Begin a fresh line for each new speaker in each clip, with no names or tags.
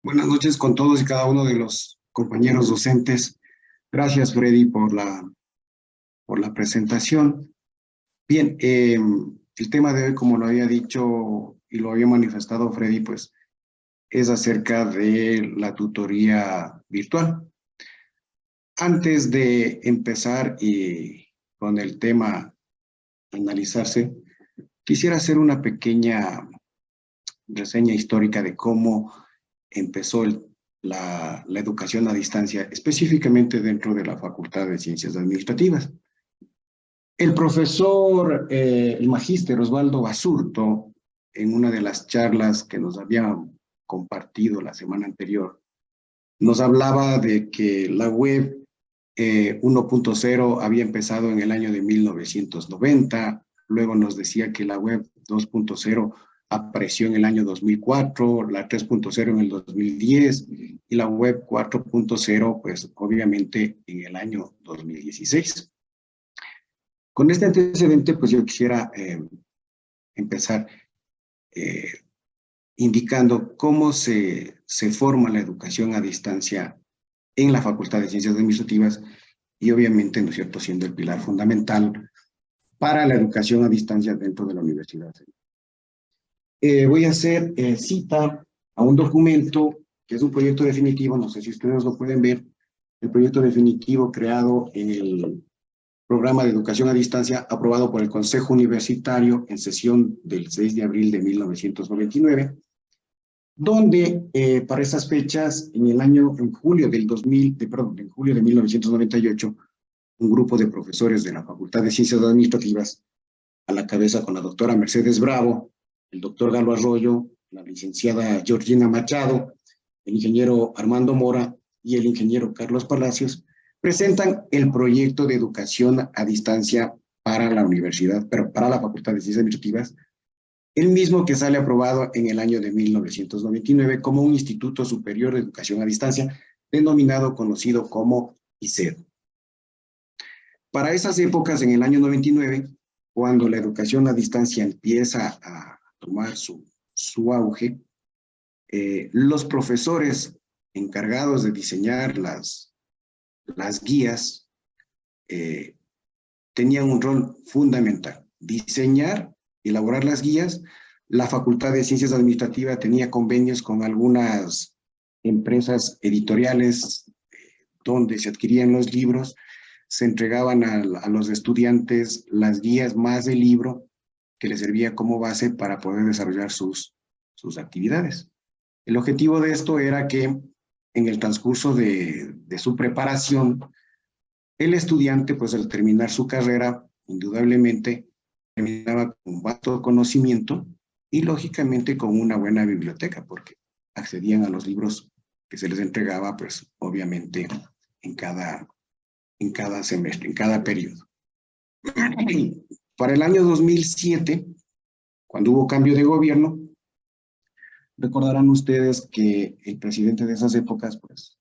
Buenas noches con todos y cada uno de los compañeros docentes. Gracias, Freddy, por la presentación. Bien, el tema de hoy, como lo había dicho y lo había manifestado Freddy, pues es acerca de la tutoría virtual. Antes de empezar con el tema a analizarse, quisiera hacer una pequeña reseña histórica de cómo empezó la educación a distancia, específicamente dentro de la Facultad de Ciencias Administrativas. El profesor, el magíster Osvaldo Basurto, en una de las charlas que nos había compartido la semana anterior, nos hablaba de que la web 1.0 había empezado en el año de 1990, luego nos decía que la web 2.0 apareció en el año 2004, la 3.0 en el 2010 y la web 4.0 pues obviamente en el año 2016. Con este antecedente pues yo quisiera empezar indicando cómo se forma la educación a distancia en la Facultad de Ciencias Administrativas y obviamente, ¿no es cierto?, siendo el pilar fundamental para la educación a distancia dentro de la universidad. Voy a hacer cita a un documento que es un proyecto definitivo, no sé si ustedes lo pueden ver, el proyecto definitivo creado en el programa de educación a distancia aprobado por el Consejo Universitario en sesión del 6 de abril de 1999, donde para esas fechas, en julio de 1998, un grupo de profesores de la Facultad de Ciencias Administrativas, a la cabeza con la doctora Mercedes Bravo, el doctor Galo Arroyo, la licenciada Georgina Machado, el ingeniero Armando Mora y el ingeniero Carlos Palacios, presentan el proyecto de educación a distancia para la universidad, pero para la Facultad de Ciencias Administrativas, el mismo que sale aprobado en el año de 1999 como un Instituto Superior de Educación a Distancia, conocido como ICED. Para esas épocas, en el año 99, cuando la educación a distancia empieza a tomar su auge, los profesores encargados de diseñar las guías tenían un rol fundamental: diseñar, elaborar las guías. La Facultad de Ciencias Administrativas tenía convenios con algunas empresas editoriales donde se adquirían los libros, se entregaban a los estudiantes las guías más el libro que les servía como base para poder desarrollar sus actividades. El objetivo de esto era que en el transcurso de su preparación, el estudiante, pues al terminar su carrera, indudablemente terminaba con un vasto conocimiento y lógicamente con una buena biblioteca, porque accedían a los libros que se les entregaba, pues obviamente en cada semestre, en cada periodo. Para el año 2007, cuando hubo cambio de gobierno, recordarán ustedes que el presidente de esas épocas, pues,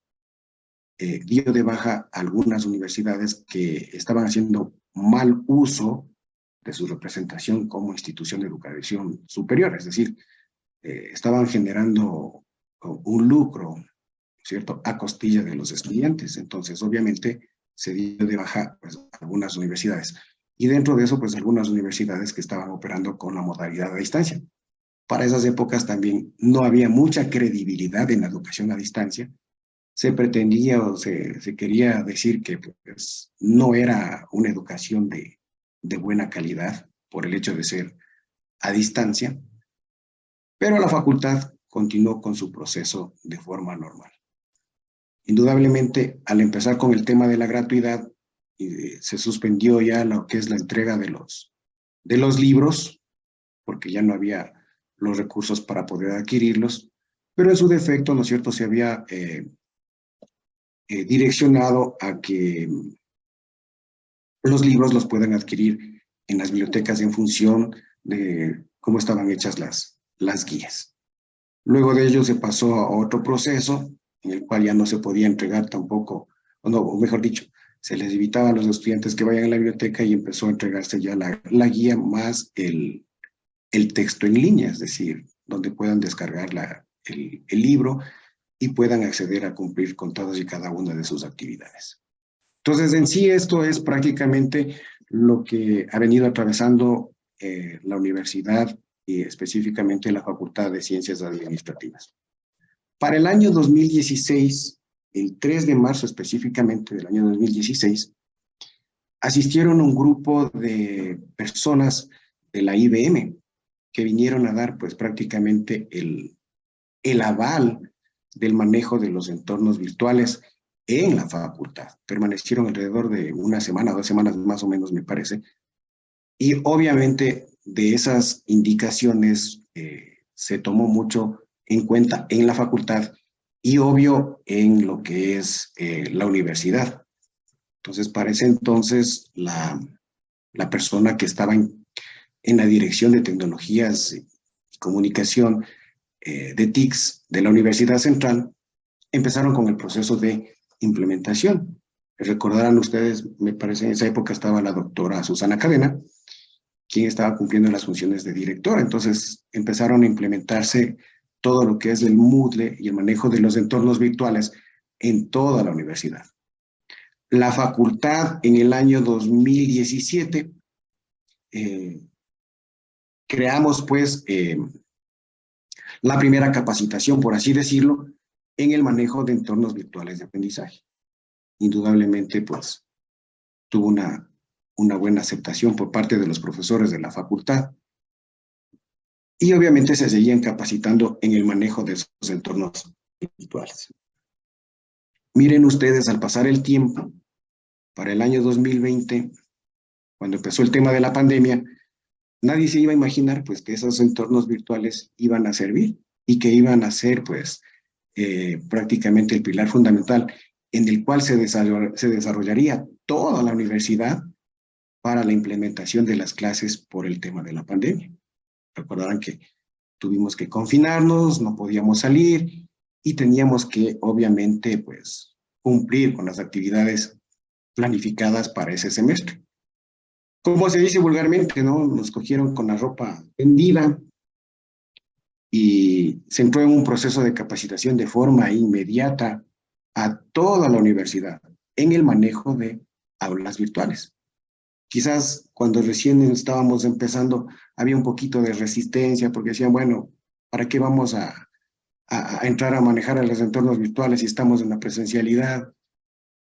dio de baja a algunas universidades que estaban haciendo mal uso de su representación como institución de educación superior, es decir, estaban generando un lucro, ¿cierto?, a costilla de los estudiantes. Entonces, obviamente, se dio de baja pues, algunas universidades. Y dentro de eso, pues algunas universidades que estaban operando con la modalidad a distancia. Para esas épocas también no había mucha credibilidad en la educación a distancia. Se pretendía o se quería decir que pues, no era una educación de buena calidad por el hecho de ser a distancia, pero la facultad continuó con su proceso de forma normal. Indudablemente, al empezar con el tema de la gratuidad, se suspendió ya lo que es la entrega de los libros, porque ya no había los recursos para poder adquirirlos, pero en su defecto, ¿no es cierto?, se había direccionado a que los libros los puedan adquirir en las bibliotecas en función de cómo estaban hechas las guías. Luego de ello se pasó a otro proceso en el cual ya no se podía entregar tampoco, o mejor dicho, se les invitaba a los estudiantes que vayan a la biblioteca y empezó a entregarse ya la guía más el texto en línea, es decir, donde puedan descargar el libro y puedan acceder a cumplir con todas y cada una de sus actividades. Entonces, en sí, esto es prácticamente lo que ha venido atravesando la universidad y específicamente la Facultad de Ciencias Administrativas. Para el año 2016, el 3 de marzo específicamente del año 2016, asistieron un grupo de personas de la IBM que vinieron a dar pues prácticamente el aval del manejo de los entornos virtuales en la facultad. Permanecieron alrededor de una semana, 2 semanas más o menos, me parece. Y obviamente de esas indicaciones se tomó mucho en cuenta en la facultad y obvio en lo que es la universidad. Entonces, para ese entonces, la persona que estaba en la Dirección de Tecnologías y Comunicación de TICS de la Universidad Central, empezaron con el proceso de implementación. Recordarán ustedes, me parece en esa época estaba la doctora Susana Cadena, quien estaba cumpliendo las funciones de directora. Entonces empezaron a implementarse todo lo que es el Moodle y el manejo de los entornos virtuales en toda la universidad. La facultad en el año 2017 creamos pues la primera capacitación, por así decirlo, en el manejo de entornos virtuales de aprendizaje. Indudablemente pues tuvo una buena aceptación por parte de los profesores de la facultad y obviamente se seguían capacitando en el manejo de esos entornos virtuales. Miren ustedes, al pasar el tiempo, para el año 2020, cuando empezó el tema de la pandemia, nadie se iba a imaginar pues que esos entornos virtuales iban a servir y que iban a ser pues prácticamente el pilar fundamental en el cual se desarrollaría toda la universidad para la implementación de las clases por el tema de la pandemia. Recordarán que tuvimos que confinarnos, no podíamos salir y teníamos que, obviamente, pues, cumplir con las actividades planificadas para ese semestre. Como se dice vulgarmente, ¿no? Nos cogieron con la ropa tendida y se entró en un proceso de capacitación de forma inmediata a toda la universidad en el manejo de aulas virtuales. Quizás cuando recién estábamos empezando había un poquito de resistencia porque decían, bueno, ¿para qué vamos a entrar a manejar a los entornos virtuales si estamos en la presencialidad?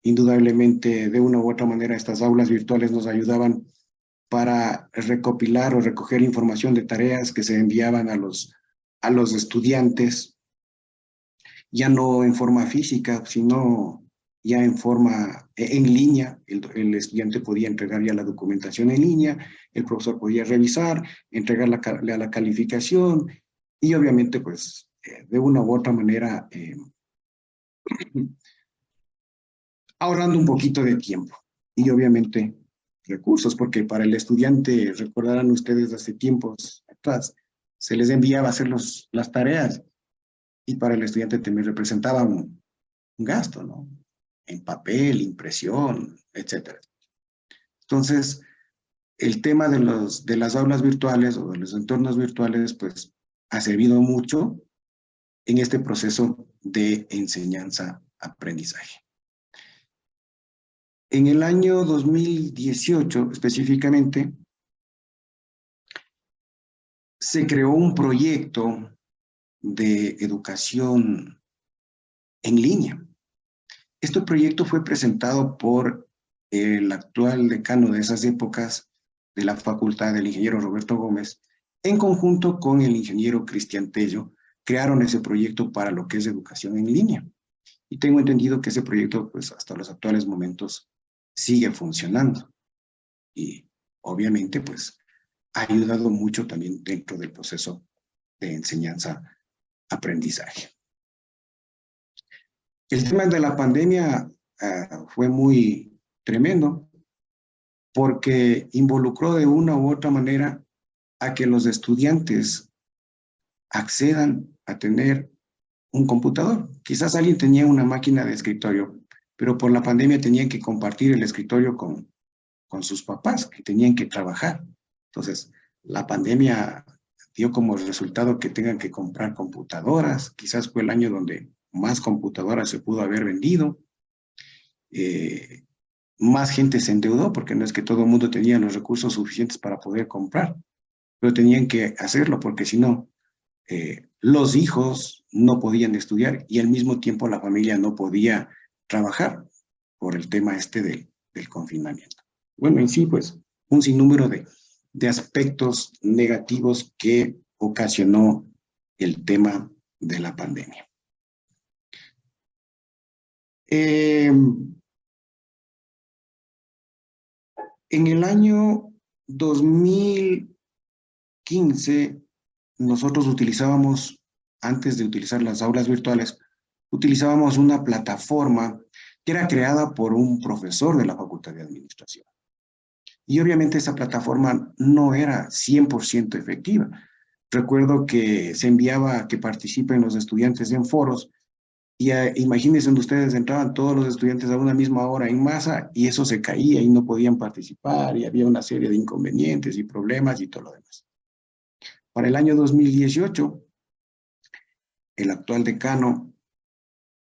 Indudablemente, de una u otra manera, estas aulas virtuales nos ayudaban para recopilar o recoger información de tareas que se enviaban a los estudiantes, ya no en forma física, sino ya en forma en línea. El estudiante podía entregar ya la documentación en línea, el profesor podía revisar, entregar la calificación y obviamente pues de una u otra manera ahorrando un poquito de tiempo y obviamente recursos, porque para el estudiante, recordarán ustedes hace tiempos atrás, se les enviaba a hacer las tareas y para el estudiante también representaba un gasto, ¿no? En papel, impresión, etcétera. Entonces, el tema de las aulas virtuales o de los entornos virtuales, pues, ha servido mucho en este proceso de enseñanza-aprendizaje. En el año 2018, específicamente, se creó un proyecto de educación en línea. Este proyecto fue presentado por el actual decano de esas épocas de la Facultad del ingeniero Roberto Gómez, en conjunto con el ingeniero Cristian Tello, crearon ese proyecto para lo que es educación en línea. Y tengo entendido que ese proyecto, pues hasta los actuales momentos, sigue funcionando. Y obviamente, pues, ha ayudado mucho también dentro del proceso de enseñanza-aprendizaje. El tema de la pandemia fue muy tremendo porque involucró de una u otra manera a que los estudiantes accedan a tener un computador. Quizás alguien tenía una máquina de escritorio, pero por la pandemia tenían que compartir el escritorio con sus papás, que tenían que trabajar. Entonces, la pandemia dio como resultado que tengan que comprar computadoras. Quizás fue el año donde más computadoras se pudo haber vendido, más gente se endeudó, porque no es que todo el mundo tenía los recursos suficientes para poder comprar, pero tenían que hacerlo, porque si no, los hijos no podían estudiar y al mismo tiempo la familia no podía trabajar por el tema del confinamiento. Bueno, en sí, pues, un sinnúmero de aspectos negativos que ocasionó el tema de la pandemia. En el año 2015, nosotros utilizábamos, antes de utilizar las aulas virtuales, utilizábamos una plataforma que era creada por un profesor de la Facultad de Administración. Y obviamente esa plataforma no era 100% efectiva. Recuerdo que se enviaba a que participen los estudiantes en foros y imagínense ustedes, entraban todos los estudiantes a una misma hora en masa y eso se caía y no podían participar y había una serie de inconvenientes y problemas y todo lo demás. Para el año 2018, el actual decano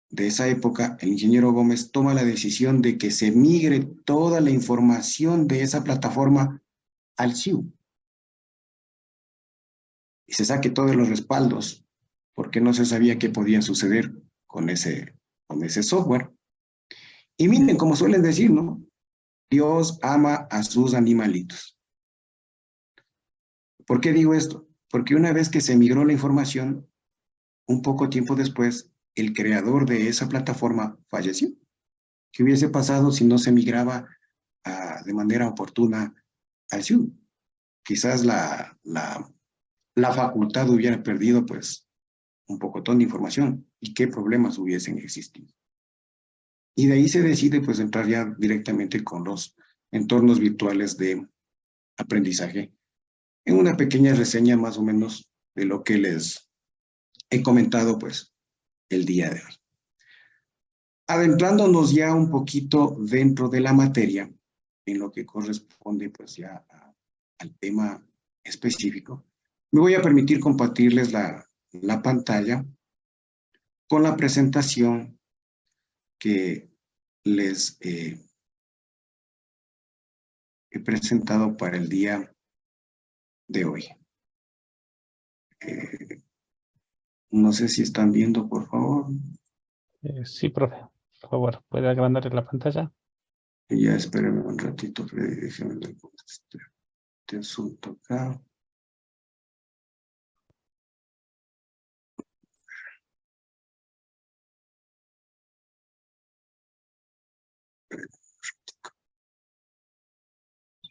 de esa época, el ingeniero Gómez, toma la decisión de que se migre toda la información de esa plataforma al CIU y se saque todos los respaldos, porque no se sabía qué podía suceder con ese software. Y miren, como suelen decir, ¿no? Dios ama a sus animalitos. ¿Por qué digo esto? Porque una vez que se migró la información, un poco tiempo después, el creador de esa plataforma falleció. ¿Qué hubiese pasado si no se migraba de manera oportuna al CIU? Quizás la facultad hubiera perdido, pues, un pocotón de información y qué problemas hubiesen existido. Y de ahí se decide, pues, entrar ya directamente con los entornos virtuales de aprendizaje en una pequeña reseña más o menos de lo que les he comentado, pues, el día de hoy. Adentrándonos ya un poquito dentro de la materia, en lo que corresponde, pues, ya al tema específico, me voy a permitir compartirles la pantalla con la presentación que les he presentado para el día de hoy. No sé si están viendo, por favor.
Sí, profe. Por favor, ¿puede agrandar la pantalla?
Ya espérenme un ratito, Freddy, déjenme ver este asunto acá.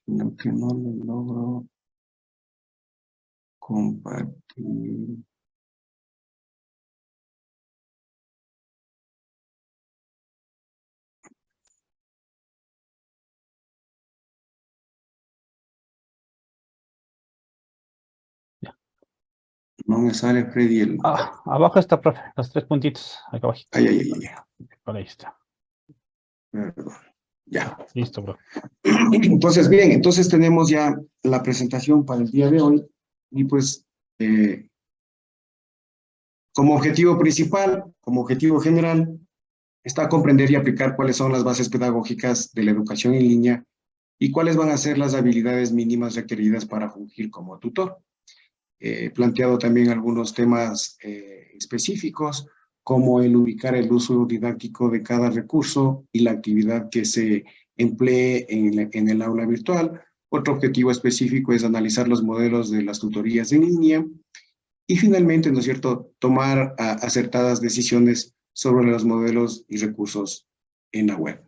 Sino que no le logro compartir.
Ya.
No me sale, Freddy, el...
Abajo está, profe. Los 3 puntitos. Acá abajito.
Ay, ay, ay, ay.
Por ahí está.
Perdón. Ya.
Listo, profe.
Entonces, bien, entonces tenemos ya la presentación para el día de hoy y pues como objetivo principal, como objetivo general, está comprender y aplicar cuáles son las bases pedagógicas de la educación en línea y cuáles van a ser las habilidades mínimas requeridas para fungir como tutor. He planteado también algunos temas específicos, como el ubicar el uso didáctico de cada recurso y la actividad que se emplee en el aula virtual. Otro objetivo específico es analizar los modelos de las tutorías en línea. Y finalmente, ¿no es cierto?, tomar acertadas decisiones sobre los modelos y recursos en la web.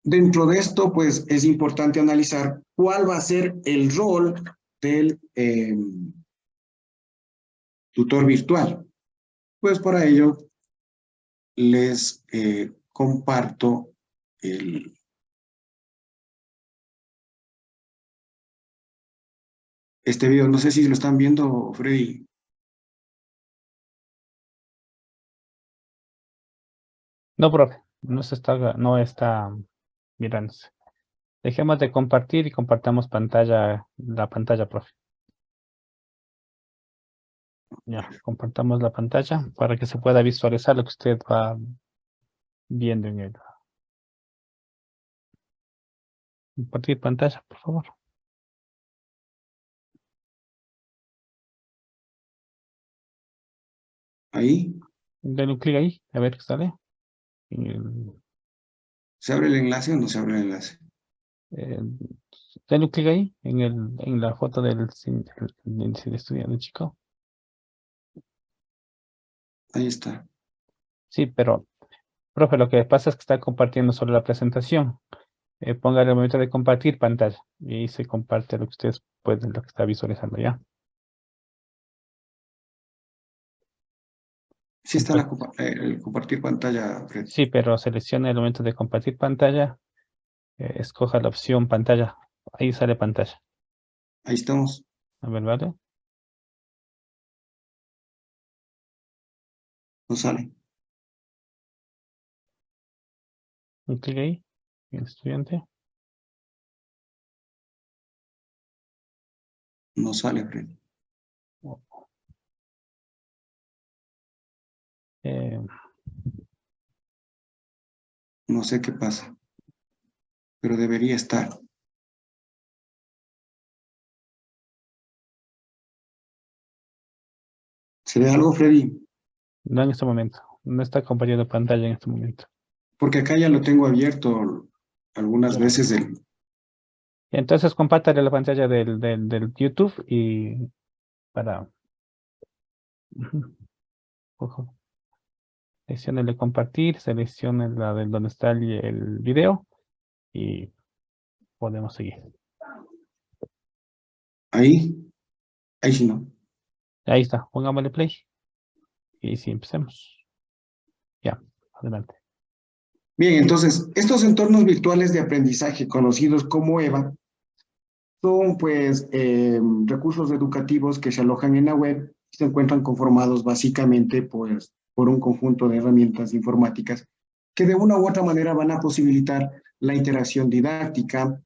Dentro de esto, pues, es importante analizar cuál va a ser el rol del tutor virtual. Pues para ello, les comparto este video. No sé si lo están viendo, Freddy.
No, profe. No está mirándose. Dejemos de compartir y compartamos la pantalla, profe. Ya, compartamos la pantalla para que se pueda visualizar lo que usted va viendo en el compartir pantalla, por favor.
Ahí
Denle un clic ahí, a ver qué sale. En
se abre el enlace o no se abre el enlace.
el- denle un clic ahí, en la foto del estudiante chico.
Ahí está.
Sí, pero, profe, lo que pasa es que está compartiendo solo la presentación. Póngale el momento de compartir pantalla y se comparte lo que ustedes pueden, lo que está visualizando ya.
Sí está el compartir pantalla, Fred.
Sí, pero seleccione el momento de compartir pantalla, escoja la opción pantalla. Ahí sale pantalla.
Ahí estamos.
A ver, ¿vale?
No sale.
Un clic ahí, en estudiante.
No sale, Fred.
Eh,
No sé qué pasa, pero debería estar. ¿Se ve algo, Freddy?
no en este momento. No está compartiendo pantalla en este momento.
Porque acá ya lo tengo abierto algunas
Ya.
veces.
Entonces compártale la pantalla del YouTube y para... Ujú. Ojo. Seleccione compartir, seleccione la de donde está el video y podemos seguir.
Ahí sí no.
Ahí está, pongámosle play y sí, empecemos. Ya, adelante.
Bien, entonces, estos entornos virtuales de aprendizaje conocidos como EVA son pues recursos educativos que se alojan en la web y se encuentran conformados básicamente pues por un conjunto de herramientas informáticas que de una u otra manera van a posibilitar la interacción didáctica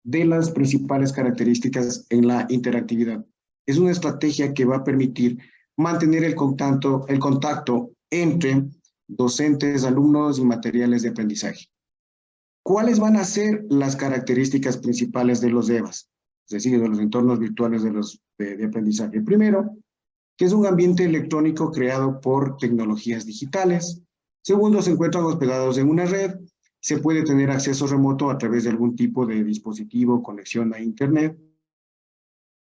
de las principales características en la interactividad. Es una estrategia que va a permitir mantener el contacto entre docentes, alumnos y materiales de aprendizaje. ¿Cuáles van a ser las características principales de los EVAs? Es decir, de los entornos virtuales de aprendizaje. Primero, que es un ambiente electrónico creado por tecnologías digitales. Segundo, se encuentran hospedados en una red. Se puede tener acceso remoto a través de algún tipo de dispositivo, conexión a Internet.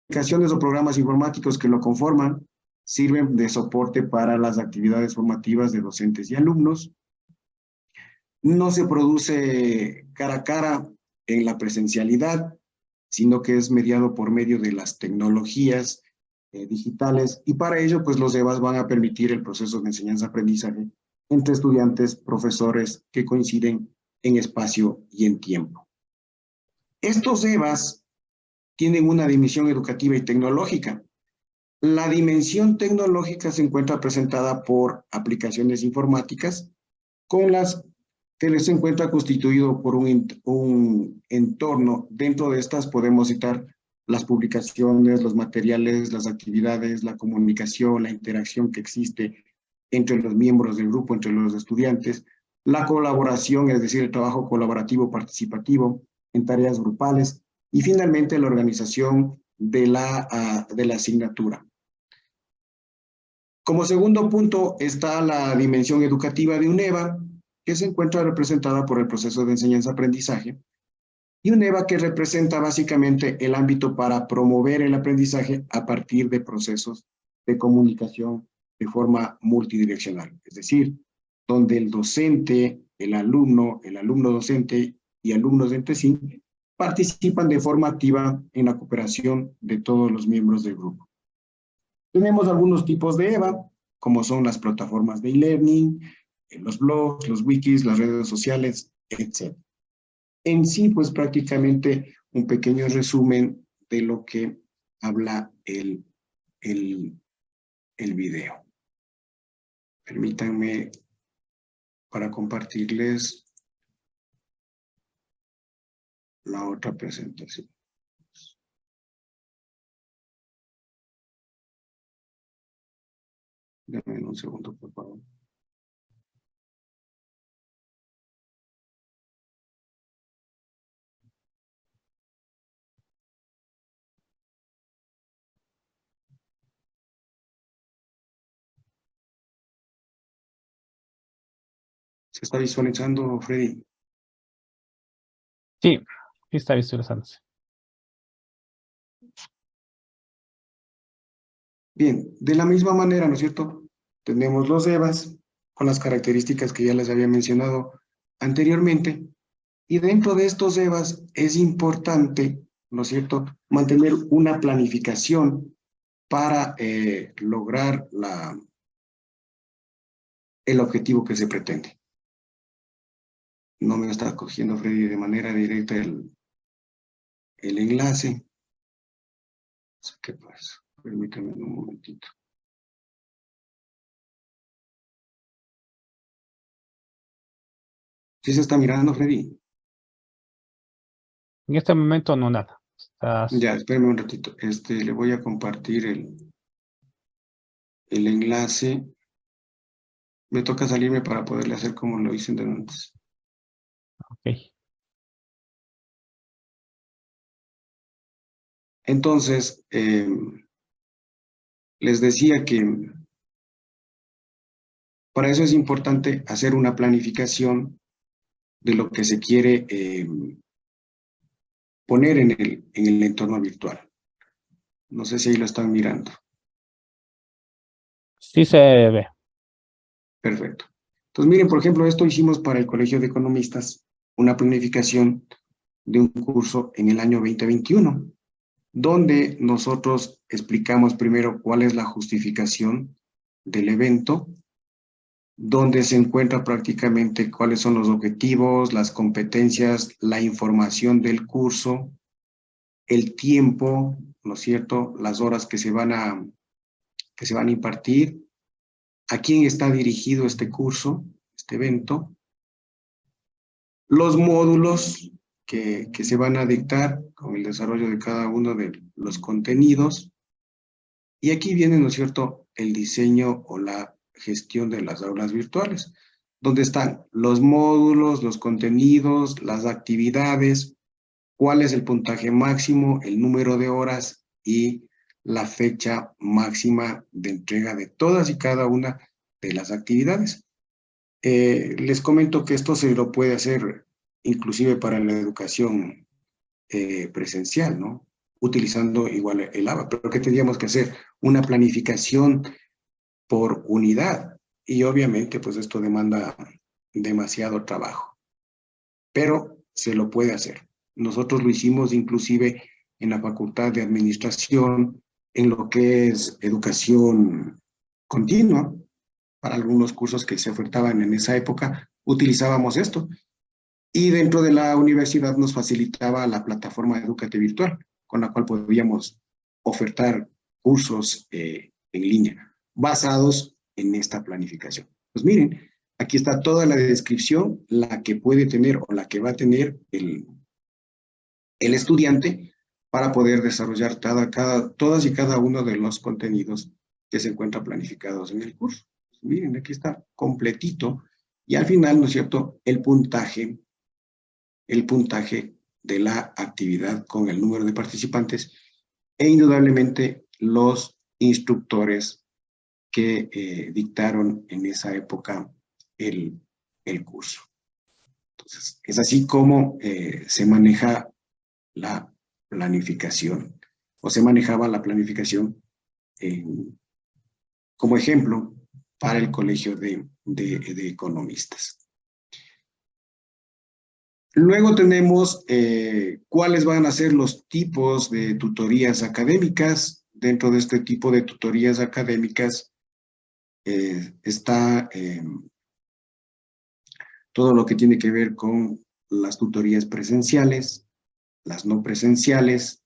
Aplicaciones o programas informáticos que lo conforman sirven de soporte para las actividades formativas de docentes y alumnos. No se produce cara a cara en la presencialidad, sino que es mediado por medio de las tecnologías digitales y para ello pues los EVAs van a permitir el proceso de enseñanza-aprendizaje entre estudiantes, profesores que coinciden en espacio y en tiempo. Estos EVAs tienen una dimensión educativa y tecnológica. La dimensión tecnológica se encuentra presentada por aplicaciones informáticas con las que se encuentra constituido por un entorno. Dentro de estas podemos citar las publicaciones, los materiales, las actividades, la comunicación, la interacción que existe entre los miembros del grupo, entre los estudiantes, la colaboración, es decir, el trabajo colaborativo participativo en tareas grupales y finalmente la organización de la asignatura. Como segundo punto está la dimensión educativa de un EVA, que se encuentra representada por el proceso de enseñanza-aprendizaje, y un EVA que representa básicamente el ámbito para promover el aprendizaje a partir de procesos de comunicación de forma multidireccional, es decir, donde el docente, el alumno docente y alumnos entre sí participan de forma activa en la cooperación de todos los miembros del grupo. Tenemos algunos tipos de EVA, como son las plataformas de e-learning, los blogs, los wikis, las redes sociales, etc. En sí, pues prácticamente un pequeño resumen de lo que habla el, el video. Permítanme para compartirles la otra presentación. Dame un segundo, por favor. ¿Se está visualizando, Freddy?
Sí, sí está visualizándose.
Bien, de la misma manera, ¿no es cierto? Tenemos los EVAs con las características que ya les había mencionado anteriormente. Y dentro de estos EVAs es importante, ¿no es cierto?, mantener una planificación para lograr el objetivo que se pretende. No me está cogiendo, Freddy, de manera directa el enlace. ¿Qué pasa? Permítame un momentito. ¿Sí se está mirando, Freddy?
En este momento no nada.
Ya, espérame un ratito. Le voy a compartir el enlace. Me toca salirme para poderle hacer como lo hice antes.
Ok.
Entonces, les decía que para eso es importante hacer una planificación de lo que se quiere poner en el entorno virtual. No sé si ahí lo están mirando.
Sí se ve.
Perfecto. Entonces, miren, por ejemplo, esto hicimos para el Colegio de Economistas, una planificación de un curso en el año 2021, donde nosotros explicamos primero cuál es la justificación del evento, donde se encuentra prácticamente cuáles son los objetivos, las competencias, la información del curso, el tiempo, ¿no es cierto?, las horas que se van a impartir, a quién está dirigido este curso, este evento, los módulos que se van a dictar con el desarrollo de cada uno de los contenidos. Y aquí viene, ¿no es cierto?, el diseño o la gestión de las aulas virtuales, donde están los módulos, los contenidos, las actividades, cuál es el puntaje máximo, el número de horas y la fecha máxima de entrega de todas y cada una de las actividades. Les comento que esto se lo puede hacer inclusive para la educación presencial, ¿no? Utilizando igual el ABA, pero ¿qué tendríamos que hacer? Una planificación por unidad y obviamente pues esto demanda demasiado trabajo, pero se lo puede hacer. Nosotros lo hicimos inclusive en la Facultad de Administración, en lo que es educación continua, para algunos cursos que se ofertaban en esa época, utilizábamos esto. Y dentro de la universidad nos facilitaba la plataforma Educate Virtual, con la cual podíamos ofertar cursos en línea, basados en esta planificación. Pues miren, aquí está toda la descripción, la que puede tener o la que va a tener el estudiante para poder desarrollar todas y cada uno de los contenidos que se encuentran planificados en el curso. Pues miren, aquí está completito. Y al final, ¿no es cierto?, el puntaje de la actividad con el número de participantes e indudablemente los instructores que dictaron en esa época el curso. Entonces, es así como se maneja la planificación, o se manejaba la planificación como ejemplo para el Colegio de Economistas. Luego tenemos cuáles van a ser los tipos de tutorías académicas. Dentro de este tipo de tutorías académicas está todo lo que tiene que ver con las tutorías presenciales, las no presenciales,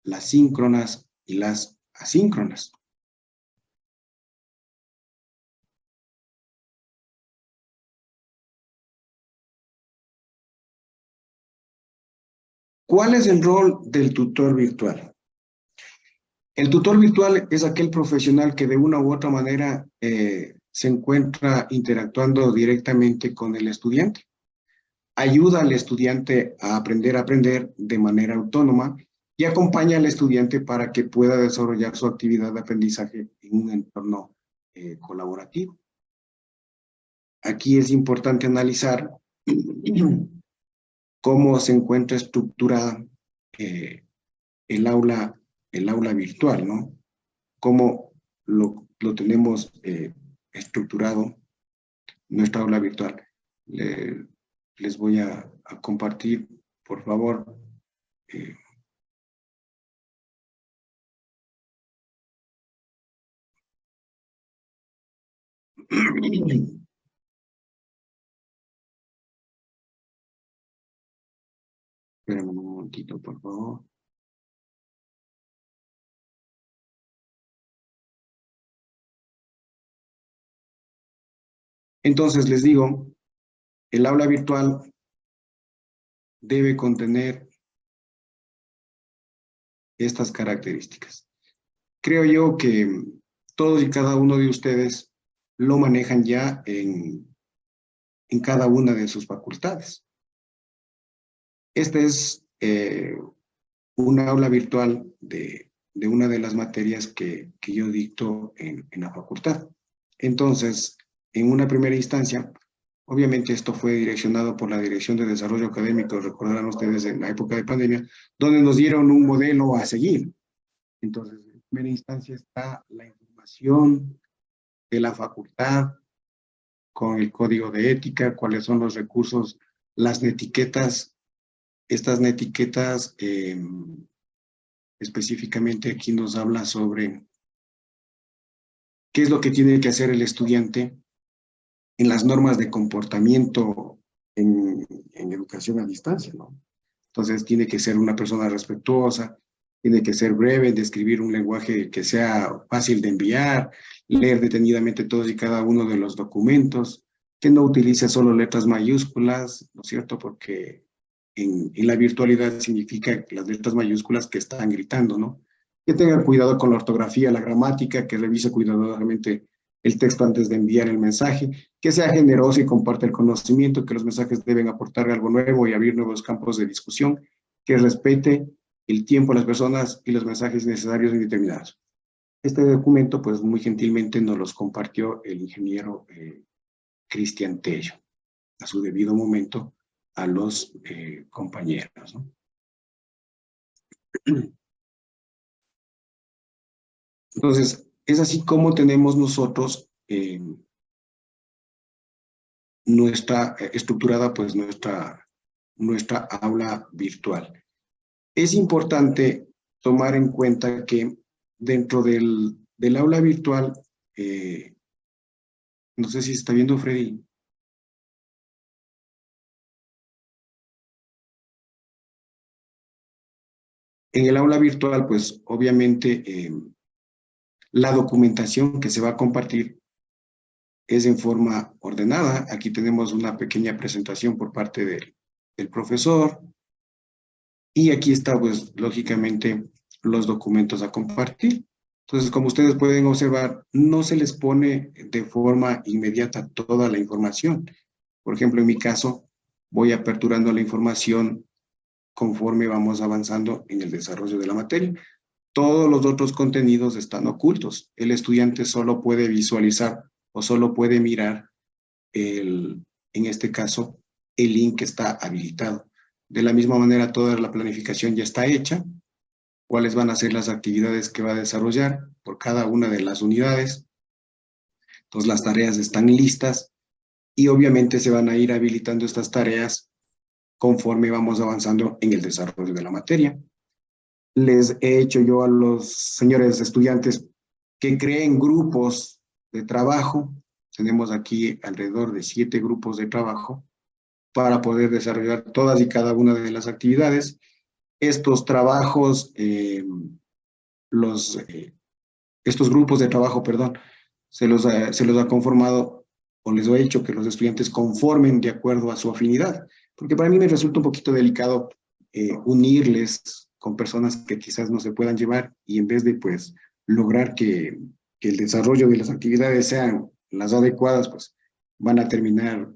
las síncronas y las asíncronas. ¿Cuál es el rol del tutor virtual? El tutor virtual es aquel profesional que de una u otra manera se encuentra interactuando directamente con el estudiante. Ayuda al estudiante a aprender de manera autónoma y acompaña al estudiante para que pueda desarrollar su actividad de aprendizaje en un entorno colaborativo. Aquí es importante analizar cómo se encuentra estructurada el aula virtual, ¿no? Cómo lo tenemos estructurado nuestra aula virtual. Les voy a compartir, por favor. Esperen un momentito, por favor. Entonces, les digo, el aula virtual debe contener estas características. Creo yo que todos y cada uno de ustedes lo manejan ya en cada una de sus facultades. Esta es una aula virtual de una de las materias que yo dicto en la facultad. Entonces, en una primera instancia, obviamente esto fue direccionado por la Dirección de Desarrollo Académico, recordarán ustedes en la época de pandemia, donde nos dieron un modelo a seguir. Entonces, en primera instancia está la información de la facultad con el código de ética, cuáles son los recursos, las netiquetas. Estas netiquetas específicamente aquí nos habla sobre qué es lo que tiene que hacer el estudiante en las normas de comportamiento en educación a distancia, ¿no? Entonces tiene que ser una persona respetuosa, tiene que ser breve, describir un lenguaje que sea fácil de enviar, leer detenidamente todos y cada uno de los documentos, que no utilice solo letras mayúsculas, ¿no es cierto? Porque en la virtualidad significa las letras mayúsculas que están gritando, ¿no? Que tenga cuidado con la ortografía, la gramática, que revise cuidadosamente el texto antes de enviar el mensaje, que sea generoso y comparte el conocimiento, que los mensajes deben aportar algo nuevo y abrir nuevos campos de discusión, que respete el tiempo de las personas y los mensajes necesarios y determinados. Este documento, pues muy gentilmente nos los compartió el ingeniero Cristian Tello, a su debido momento, a los compañeros, ¿no? Entonces, es así como tenemos nosotros estructurada pues nuestra aula virtual. Es importante tomar en cuenta que dentro del aula virtual, no sé si se está viendo, Freddy. En el aula virtual, pues obviamente la documentación que se va a compartir es en forma ordenada. Aquí tenemos una pequeña presentación por parte del profesor. Y aquí está, pues, lógicamente, los documentos a compartir. Entonces, como ustedes pueden observar, no se les pone de forma inmediata toda la información. Por ejemplo, en mi caso, voy aperturando la información conforme vamos avanzando en el desarrollo de la materia. Todos los otros contenidos están ocultos. El estudiante solo puede visualizar o solo puede mirar, en este caso, el link que está habilitado. De la misma manera, toda la planificación ya está hecha. Cuáles van a ser las actividades que va a desarrollar por cada una de las unidades. Entonces, las tareas están listas y obviamente se van a ir habilitando estas tareas conforme vamos avanzando en el desarrollo de la materia. Les he hecho yo a los señores estudiantes que creen grupos de trabajo. Tenemos aquí alrededor de 7 grupos de trabajo para poder desarrollar todas y cada una de las actividades. Estos trabajos, estos grupos de trabajo, perdón, se los ha conformado o les he hecho que los estudiantes conformen de acuerdo a su afinidad, porque para mí me resulta un poquito delicado unirles con personas que quizás no se puedan llevar y en vez de pues lograr que el desarrollo de las actividades sean las adecuadas, pues van a terminar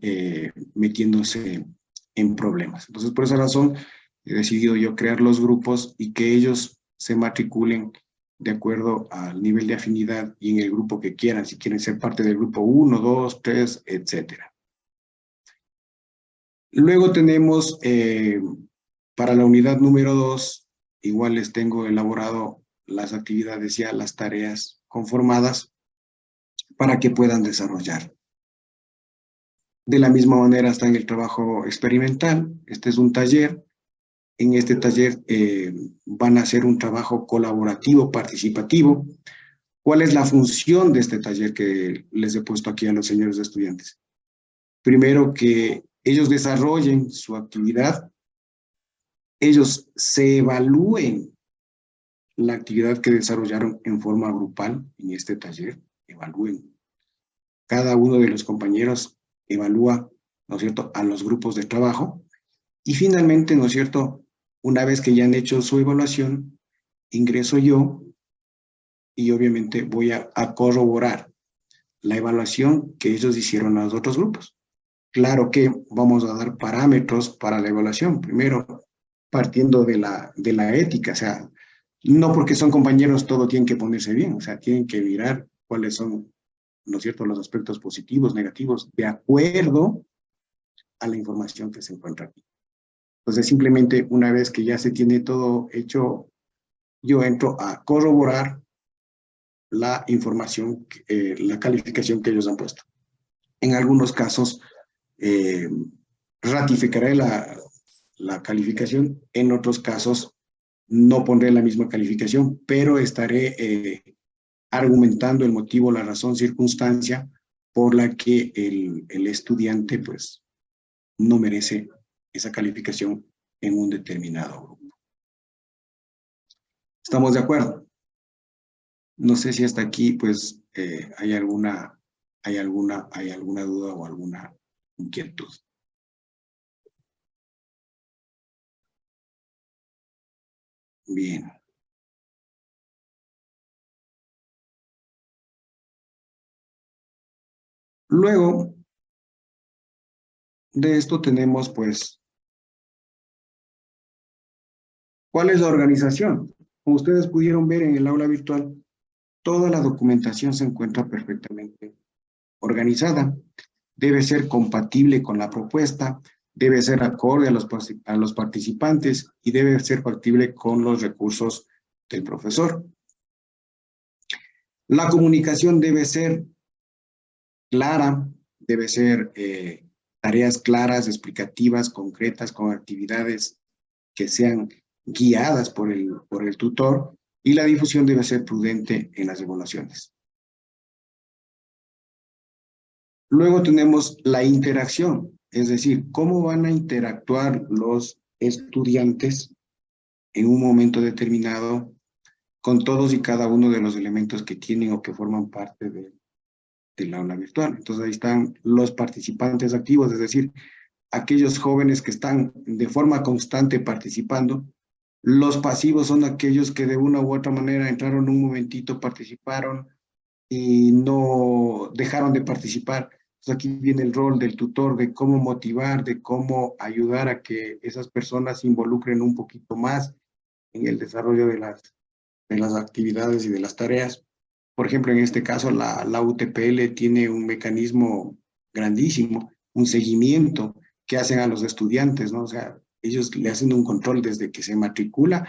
metiéndose en problemas. Entonces, por esa razón, he decidido yo crear los grupos y que ellos se matriculen de acuerdo al nivel de afinidad y en el grupo que quieran, si quieren ser parte del grupo 1, 2, 3, etcétera. Luego tenemos, para la unidad número 2, igual les tengo elaborado las actividades ya, las tareas conformadas para que puedan desarrollar. De la misma manera está en el trabajo experimental. Este es un taller. En este taller van a hacer un trabajo colaborativo, participativo. ¿Cuál es la función de este taller que les he puesto aquí a los señores estudiantes? Primero, que ellos desarrollen su actividad, ellos se evalúen la actividad que desarrollaron en forma grupal en este taller, evalúen. Cada uno de los compañeros evalúa, ¿no es cierto?, a los grupos de trabajo. Y finalmente, ¿no es cierto?, una vez que ya han hecho su evaluación, ingreso yo y obviamente voy a corroborar la evaluación que ellos hicieron a los otros grupos. Claro que vamos a dar parámetros para la evaluación. Primero, partiendo de la ética, o sea, no porque son compañeros todo tienen que ponerse bien, o sea, tienen que mirar cuáles son, ¿no es cierto?, los aspectos positivos, negativos, de acuerdo a la información que se encuentra aquí. Entonces, simplemente una vez que ya se tiene todo hecho, yo entro a corroborar la información, la calificación que ellos han puesto. En algunos casos, ratificaré la calificación, en otros casos no pondré la misma calificación, pero estaré argumentando el motivo, la razón, circunstancia por la que el estudiante pues no merece esa calificación en un determinado grupo. ¿Estamos de acuerdo? No sé si hasta aquí pues hay alguna duda o alguna inquietud. Bien. Luego de esto tenemos pues, ¿cuál es la organización? Como ustedes pudieron ver en el aula virtual, toda la documentación se encuentra perfectamente organizada. Debe ser compatible con la propuesta, debe ser acorde a los participantes y debe ser factible con los recursos del profesor. La comunicación debe ser clara, debe ser tareas claras, explicativas, concretas, con actividades que sean guiadas por el tutor, y la difusión debe ser prudente en las evaluaciones. Luego tenemos la interacción, es decir, cómo van a interactuar los estudiantes en un momento determinado con todos y cada uno de los elementos que tienen o que forman parte del aula virtual. Entonces ahí están los participantes activos, es decir, aquellos jóvenes que están de forma constante participando. Los pasivos son aquellos que de una u otra manera entraron un momentito, participaron y no dejaron de participar. Entonces aquí viene el rol del tutor, de cómo motivar, de cómo ayudar a que esas personas se involucren un poquito más en el desarrollo de las actividades y de las tareas. Por ejemplo, en este caso, la UTPL tiene un mecanismo grandísimo, un seguimiento que hacen a los estudiantes, ¿no? O sea, ellos le hacen un control desde que se matricula,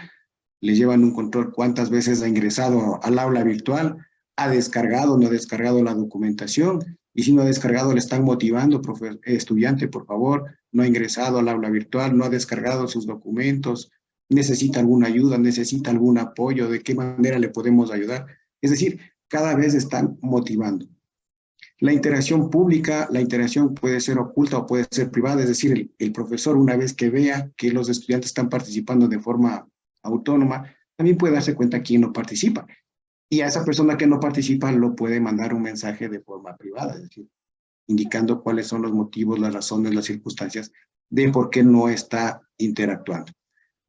le llevan un control cuántas veces ha ingresado al aula virtual, ha descargado o no ha descargado la documentación, y si no ha descargado le están motivando, estudiante, por favor, no ha ingresado al aula virtual, no ha descargado sus documentos, necesita alguna ayuda, necesita algún apoyo, de qué manera le podemos ayudar. Es decir, cada vez están motivando. La interacción pública, la interacción puede ser oculta o puede ser privada, es decir, el profesor una vez que vea que los estudiantes están participando de forma autónoma, también puede darse cuenta quién no participa. Y a esa persona que no participa lo puede mandar un mensaje de forma privada, es decir, indicando cuáles son los motivos, las razones, las circunstancias de por qué no está interactuando.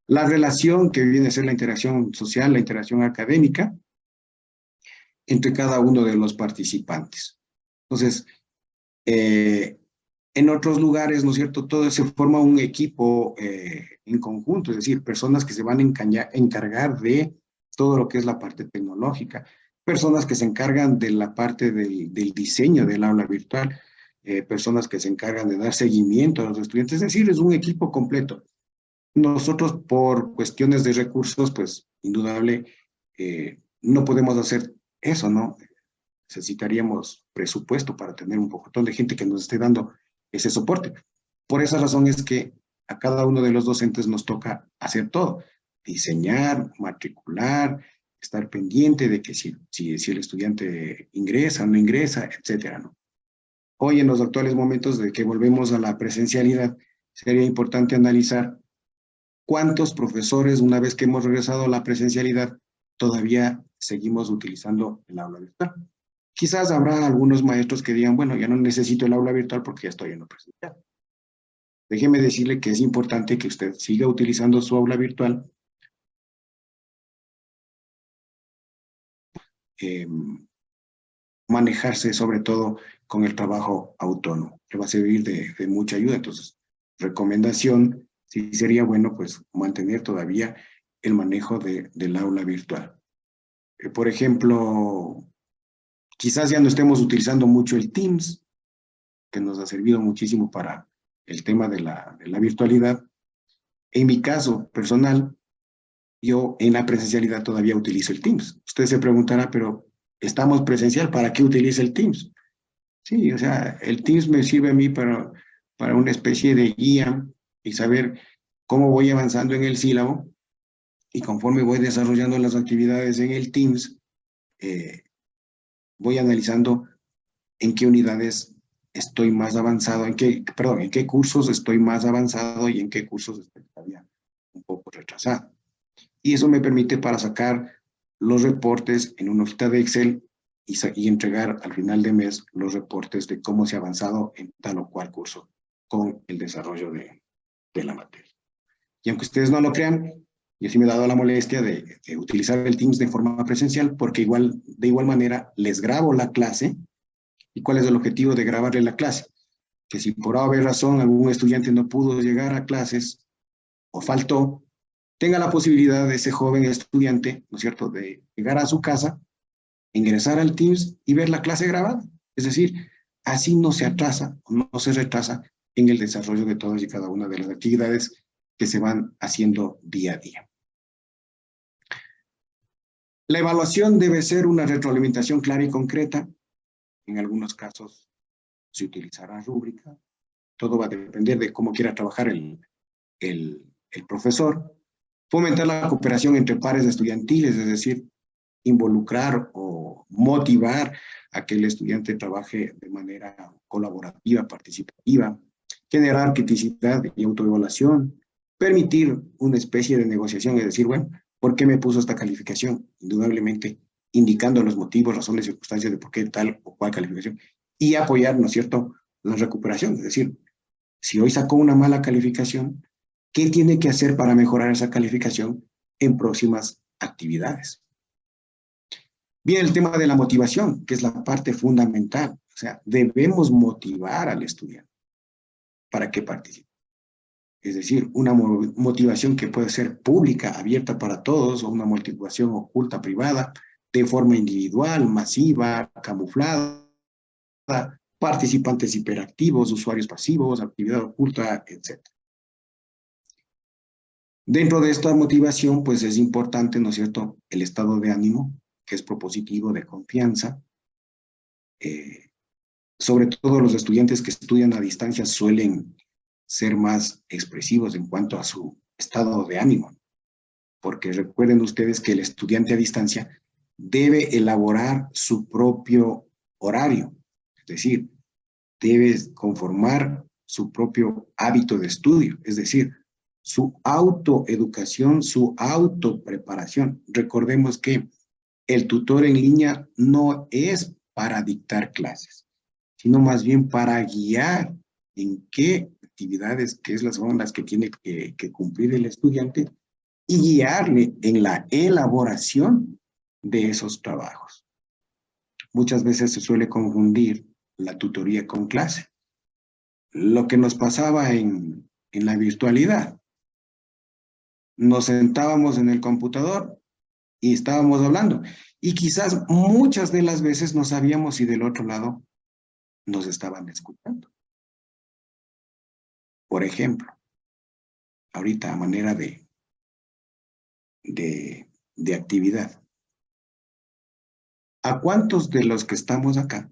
La relación que viene a ser la interacción social, la interacción académica entre cada uno de los participantes. Entonces, en otros lugares, ¿no es cierto?, todo se forma un equipo en conjunto, es decir, personas que se van a encargar de todo lo que es la parte tecnológica, personas que se encargan de la parte del diseño del aula virtual, personas que se encargan de dar seguimiento a los estudiantes, es decir, es un equipo completo. Nosotros, por cuestiones de recursos, pues, indudable, no podemos hacer eso, ¿no? Necesitaríamos presupuesto para tener un montón de gente que nos esté dando ese soporte. Por esa razón es que a cada uno de los docentes nos toca hacer todo, diseñar, matricular, estar pendiente de que si el estudiante ingresa o no ingresa, etcétera, ¿no? Hoy, en los actuales momentos de que volvemos a la presencialidad, sería importante analizar cuántos profesores, una vez que hemos regresado a la presencialidad, todavía seguimos utilizando el aula virtual. Quizás habrá algunos maestros que digan, bueno, ya no necesito el aula virtual porque ya estoy en lo presencial. Déjeme decirle que es importante que usted siga utilizando su aula virtual, manejarse sobre todo con el trabajo autónomo, que va a servir de mucha ayuda. Entonces, recomendación, sí sería bueno pues mantener todavía el manejo del aula virtual. Por ejemplo, quizás ya no estemos utilizando mucho el Teams, que nos ha servido muchísimo para el tema de la virtualidad. En mi caso personal, yo en la presencialidad todavía utilizo el Teams. Usted se preguntará, pero estamos presencial, ¿para qué utiliza el Teams? Sí, o sea, el Teams me sirve a mí para una especie de guía y saber cómo voy avanzando en el sílabo, y conforme voy desarrollando las actividades en el Teams, voy analizando en qué unidades estoy más avanzado, en qué cursos estoy más avanzado y en qué cursos estoy todavía un poco retrasado. Y eso me permite para sacar los reportes en una hojita de Excel y entregar al final de mes los reportes de cómo se ha avanzado en tal o cual curso con el desarrollo de la materia. Y aunque ustedes no lo crean, yo sí me he dado la molestia de utilizar el Teams de forma presencial, porque de igual manera les grabo la clase. ¿Y cuál es el objetivo de grabarle la clase? Que si por haber razón algún estudiante no pudo llegar a clases o faltó, tenga la posibilidad de ese joven estudiante, ¿no es cierto?, de llegar a su casa, ingresar al Teams y ver la clase grabada. Es decir, así no se atrasa o no se retrasa en el desarrollo de todas y cada una de las actividades que se van haciendo día a día. La evaluación debe ser una retroalimentación clara y concreta. En algunos casos se utilizará rúbrica. Todo va a depender de cómo quiera trabajar el profesor. Fomentar la cooperación entre pares estudiantiles, es decir, involucrar o motivar a que el estudiante trabaje de manera colaborativa, participativa, generar criticidad y autoevaluación, permitir una especie de negociación, es decir, bueno, ¿por qué me puso esta calificación? Indudablemente, indicando los motivos, razones y circunstancias de por qué tal o cual calificación, y apoyar, ¿no es cierto?, la recuperación, es decir, si hoy sacó una mala calificación, ¿qué tiene que hacer para mejorar esa calificación en próximas actividades? Bien, el tema de la motivación, que es la parte fundamental. O sea, debemos motivar al estudiante para que participe. Es decir, una motivación que puede ser pública, abierta para todos, o una motivación oculta, privada, de forma individual, masiva, camuflada, participantes hiperactivos, usuarios pasivos, actividad oculta, etc. Dentro de esta motivación, pues es importante, ¿no es cierto?, el estado de ánimo, que es propositivo, de confianza. Sobre todo los estudiantes que estudian a distancia suelen ser más expresivos en cuanto a su estado de ánimo, porque recuerden ustedes que el estudiante a distancia debe elaborar su propio horario, es decir, debe conformar su propio hábito de estudio, es decir, su autoeducación, su autopreparación. Recordemos que el tutor en línea no es para dictar clases, sino más bien para guiar en qué actividades, son las que tiene que cumplir el estudiante y guiarle en la elaboración de esos trabajos. Muchas veces se suele confundir la tutoría con clase. Lo que nos pasaba en la virtualidad. Nos sentábamos en el computador y estábamos hablando. Y quizás muchas de las veces no sabíamos si del otro lado nos estaban escuchando. Por ejemplo, ahorita a manera de actividad. ¿A cuántos de los que estamos acá,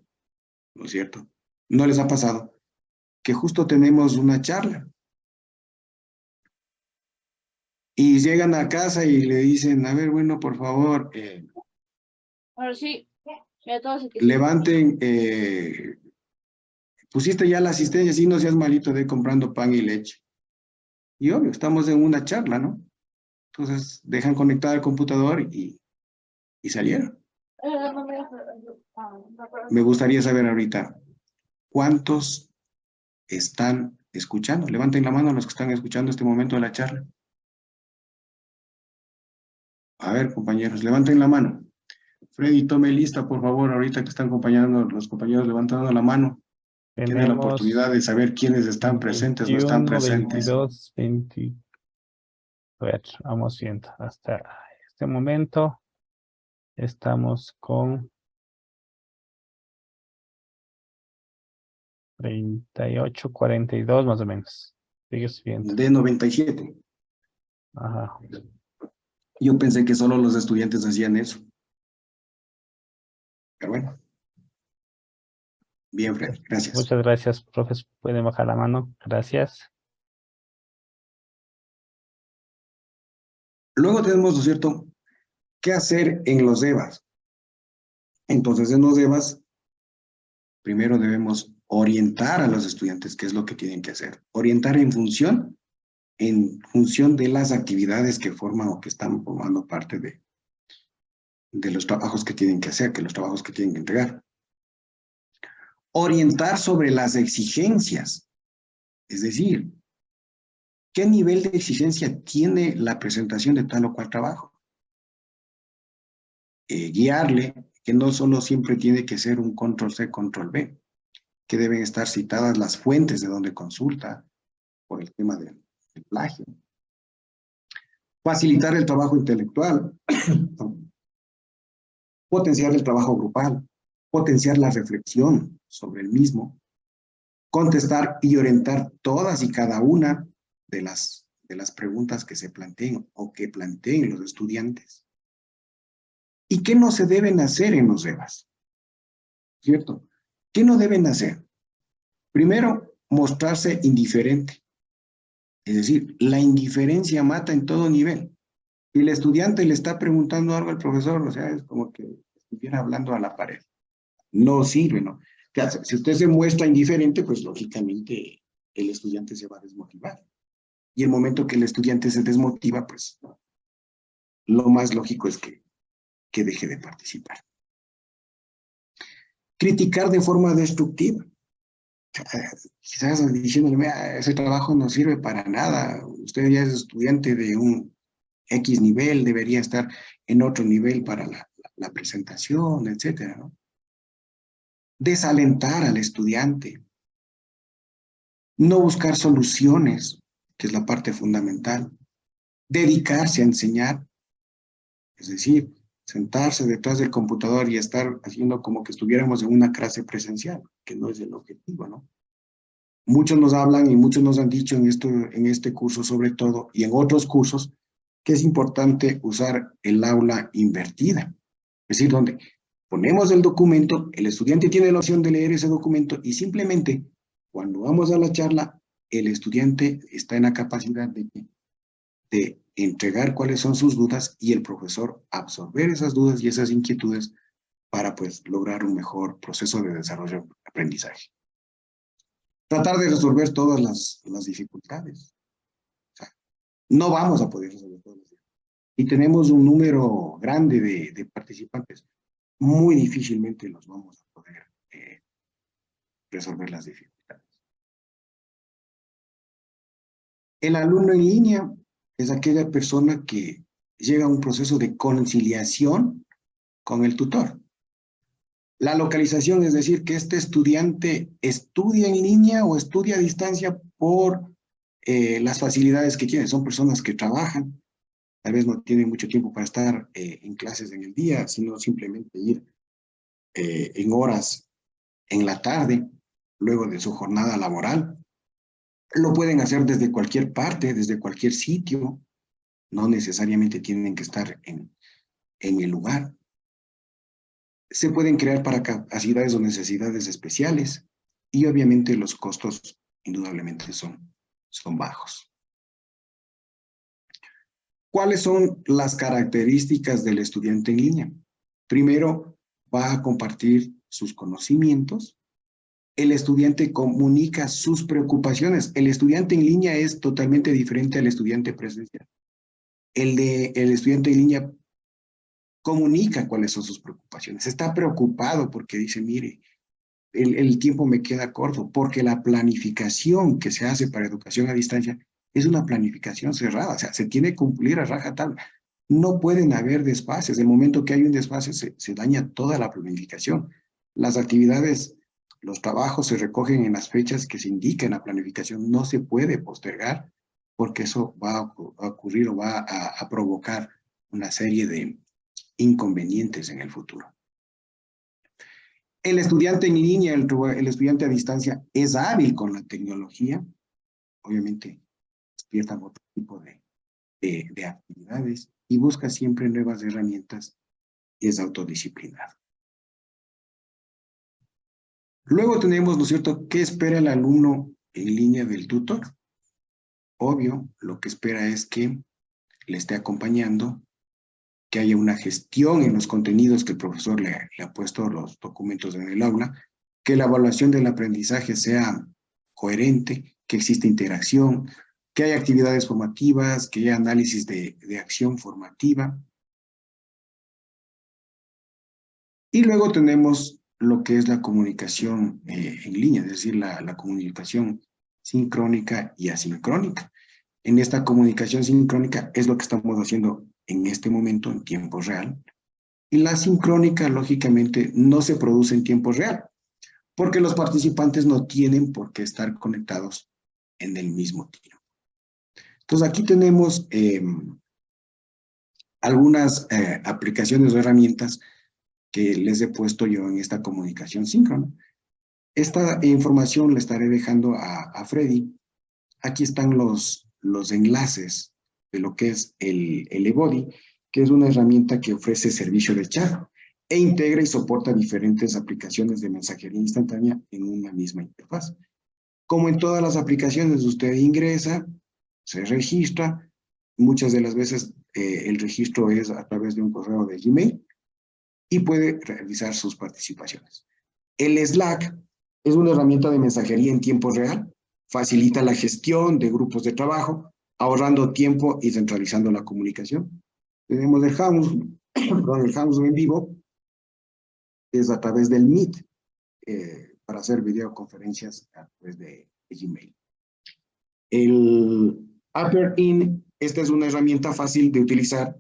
no es cierto, no les ha pasado que justo tenemos una charla y llegan a casa y le dicen, a ver, bueno, por favor,
Ahora sí, ya todos aquí.
levanten, pusiste ya la asistencia, si no seas malito de comprando pan y leche. Y obvio, estamos en una charla, ¿no? Entonces dejan conectar el computador y salieron. Me gustaría saber ahorita, ¿cuántos están escuchando? Levanten la mano los que están escuchando este momento de la charla. A ver, compañeros, levanten la mano. Freddy, tome lista, por favor, ahorita que están acompañando los compañeros levantando la mano. Tiene la oportunidad de saber quiénes están presentes, no están
21,
presentes.
22, 20. A ver, vamos viendo. Hasta este momento estamos con 38, 42 más o menos. Sigue subiendo.
De 97.
Ajá.
Yo pensé que solo los estudiantes hacían eso. Pero bueno. Bien, Freddy, gracias.
Muchas gracias, profes. Pueden bajar la mano. Gracias.
Luego tenemos, ¿no es cierto?, qué hacer en los EVAs. Entonces, en los EVAs, primero debemos orientar a los estudiantes qué es lo que tienen que hacer. Orientar en función de las actividades que forman o que están formando parte de los trabajos que tienen que hacer, que los trabajos que tienen que entregar. Orientar sobre las exigencias, es decir, ¿qué nivel de exigencia tiene la presentación de tal o cual trabajo? Guiarle, que no solo siempre tiene que ser un control C, control V, que deben estar citadas las fuentes de donde consulta por el tema del plagio. Facilitar el trabajo intelectual, potenciar el trabajo grupal, potenciar la reflexión sobre el mismo, contestar y orientar todas y cada una de las preguntas que se planteen o que planteen los estudiantes. ¿Y qué no se deben hacer en los EVAs? ¿Cierto? ¿Qué no deben hacer? Primero, mostrarse indiferente. Es decir, la indiferencia mata en todo nivel. Si el estudiante le está preguntando algo al profesor, o sea, es como que estuviera hablando a la pared. No sirve, ¿no? Si usted se muestra indiferente, pues lógicamente el estudiante se va a desmotivar. Y el momento que el estudiante se desmotiva, pues lo más lógico es que deje de participar. Criticar de forma destructiva. Quizás diciéndole, ese trabajo no sirve para nada, usted ya es estudiante de un X nivel, debería estar en otro nivel para la presentación, etcétera, ¿no? Desalentar al estudiante. No buscar soluciones, que es la parte fundamental. Dedicarse a enseñar, es decir, sentarse detrás del computador y estar haciendo como que estuviéramos en una clase presencial, que no es el objetivo, ¿no? Muchos nos hablan y muchos nos han dicho en este curso sobre todo, y en otros cursos, que es importante usar el aula invertida. Es decir, donde ponemos el documento, el estudiante tiene la opción de leer ese documento y simplemente cuando vamos a la charla, el estudiante está en la capacidad de entregar cuáles son sus dudas y el profesor absorber esas dudas y esas inquietudes para pues lograr un mejor proceso de desarrollo de aprendizaje. Tratar de resolver todas las dificultades. O sea, no vamos a poder resolver todas las dificultades. Y tenemos un número grande de participantes. Muy difícilmente los vamos a poder resolver las dificultades. El alumno en línea, es aquella persona que llega a un proceso de conciliación con el tutor. La localización, es decir, que este estudiante estudia en línea o estudia a distancia por las facilidades que tiene. Son personas que trabajan, tal vez no tienen mucho tiempo para estar en clases en el día, sino simplemente ir en horas en la tarde, luego de su jornada laboral. Lo pueden hacer desde cualquier parte, desde cualquier sitio. No necesariamente tienen que estar en el lugar. Se pueden crear para capacidades o necesidades especiales y obviamente los costos indudablemente son bajos. ¿Cuáles son las características del estudiante en línea? Primero, va a compartir sus conocimientos. El estudiante comunica sus preocupaciones. El estudiante en línea es totalmente diferente al estudiante presencial. El estudiante en línea comunica cuáles son sus preocupaciones. Está preocupado porque dice, mire, el tiempo me queda corto, porque la planificación que se hace para educación a distancia es una planificación cerrada, o sea, se tiene que cumplir a rajatabla. No pueden haber desfases. El momento que hay un desfase se daña toda la planificación. Las actividades, los trabajos se recogen en las fechas que se indican en la planificación. No se puede postergar porque eso va a ocurrir o va a provocar una serie de inconvenientes en el futuro. El estudiante en línea, el estudiante a distancia, es hábil con la tecnología. Obviamente, despierta otro tipo de actividades y busca siempre nuevas herramientas y es autodisciplinado. Luego tenemos, ¿no es cierto?, ¿qué espera el alumno en línea del tutor? Obvio, lo que espera es que le esté acompañando, que haya una gestión en los contenidos que el profesor le ha puesto los documentos en el aula, que la evaluación del aprendizaje sea coherente, que exista interacción, que haya actividades formativas, que haya análisis de acción formativa. Y luego tenemos lo que es la comunicación en línea, es decir, la comunicación sincrónica y asincrónica. En esta comunicación sincrónica es lo que estamos haciendo en este momento en tiempo real. Y la sincrónica, lógicamente, no se produce en tiempo real, porque los participantes no tienen por qué estar conectados en el mismo tiempo. Entonces, aquí tenemos algunas aplicaciones o herramientas que les he puesto yo en esta comunicación síncrona. Esta información la estaré dejando a Freddy. Aquí están los enlaces de lo que es el eBody, que es una herramienta que ofrece servicio de chat e integra y soporta diferentes aplicaciones de mensajería instantánea en una misma interfaz. Como en todas las aplicaciones, usted ingresa, se registra, muchas de las veces el registro es a través de un correo de Gmail y puede realizar sus participaciones. El Slack es una herramienta de mensajería en tiempo real, facilita la gestión de grupos de trabajo, ahorrando tiempo y centralizando la comunicación. Tenemos el Hangout en vivo, que es a través del Meet, para hacer videoconferencias a través de Gmail. El Upper-In, esta es una herramienta fácil de utilizar,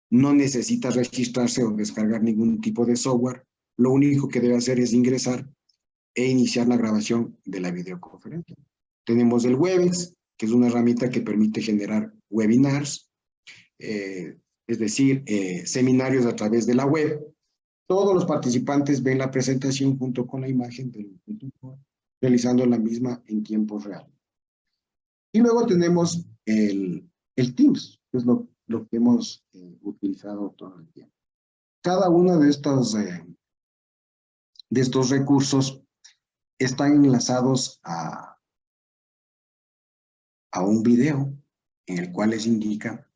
no necesita registrarse o descargar ningún tipo de software, lo único que debe hacer es ingresar e iniciar la grabación de la videoconferencia. Tenemos el Webex, que es una herramienta que permite generar webinars, es decir, seminarios a través de la web. Todos los participantes ven la presentación junto con la imagen del tutor, realizando la misma en tiempo real. Y luego tenemos el Teams, que es lo que hemos utilizado todo el tiempo. Cada uno de estos recursos están enlazados a un video en el cual les indica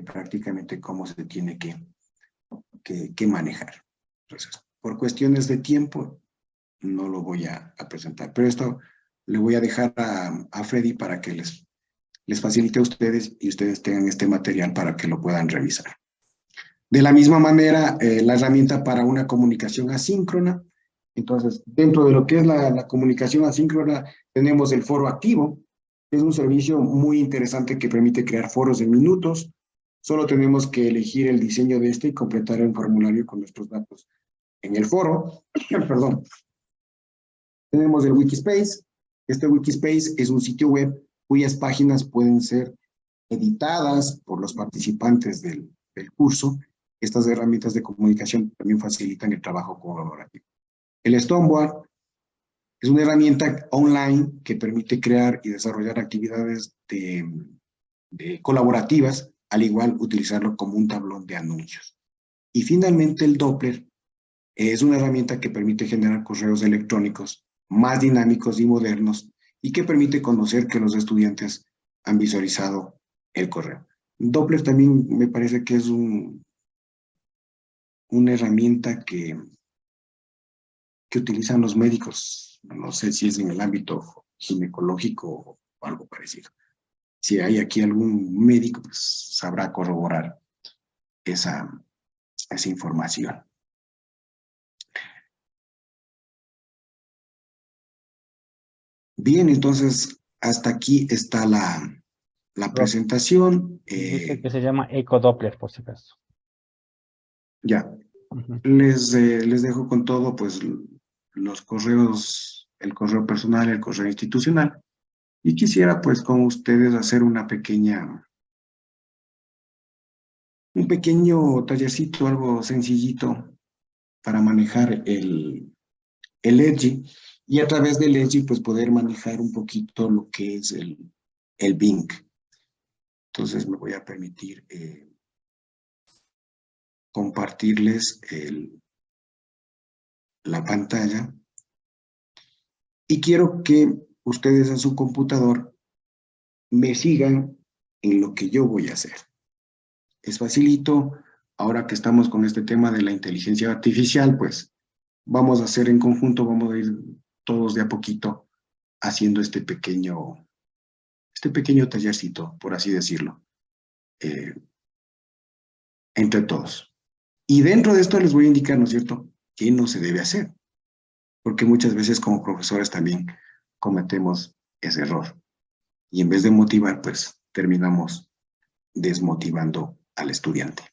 prácticamente cómo se tiene que manejar. Entonces, por cuestiones de tiempo, no lo voy a presentar, pero esto le voy a dejar a Freddy para que les facilite a ustedes y ustedes tengan este material para que lo puedan revisar. De la misma manera, la herramienta para una comunicación asíncrona. Entonces, dentro de lo que es la comunicación asíncrona, tenemos el foro activo, Es un servicio muy interesante que permite crear foros en minutos. Solo tenemos que elegir el diseño de este y completar el formulario con nuestros datos en el foro. Perdón. Tenemos el Wikispace. Este Wikispace es un sitio web cuyas páginas pueden ser editadas por los participantes del curso. Estas herramientas de comunicación también facilitan el trabajo colaborativo. El Stoneboard es una herramienta online que permite crear y desarrollar actividades colaborativas, al igual utilizarlo como un tablón de anuncios. Y finalmente el Doppler es una herramienta que permite generar correos electrónicos más dinámicos y modernos y que permite conocer que los estudiantes han visualizado el correo. Doppler también me parece que es una herramienta que utilizan los médicos. No sé si es en el ámbito ginecológico o algo parecido. Si hay aquí algún médico, pues sabrá corroborar esa información. Bien, entonces hasta aquí está la presentación.
Dice que se llama EcoDoppler, por si acaso.
Ya,
Ujú.
les dejo con todo, pues, los correos, el correo personal, el correo institucional. Y quisiera, pues, con ustedes hacer un pequeño tallercito, algo sencillito para manejar el Edgy, y a través del Edgy, pues, poder manejar un poquito lo que es el Bing. Entonces, me voy a permitir compartirles la pantalla. Y quiero que ustedes en su computador me sigan en lo que yo voy a hacer. Es facilito. Ahora que estamos con este tema de la inteligencia artificial, pues vamos a hacer en conjunto, vamos a ir todos de a poquito haciendo este pequeño tallercito, por así decirlo, entre todos. Y dentro de esto les voy a indicar, ¿no es cierto?, qué no se debe hacer, porque muchas veces como profesores también cometemos ese error. Y en vez de motivar, pues terminamos desmotivando al estudiante.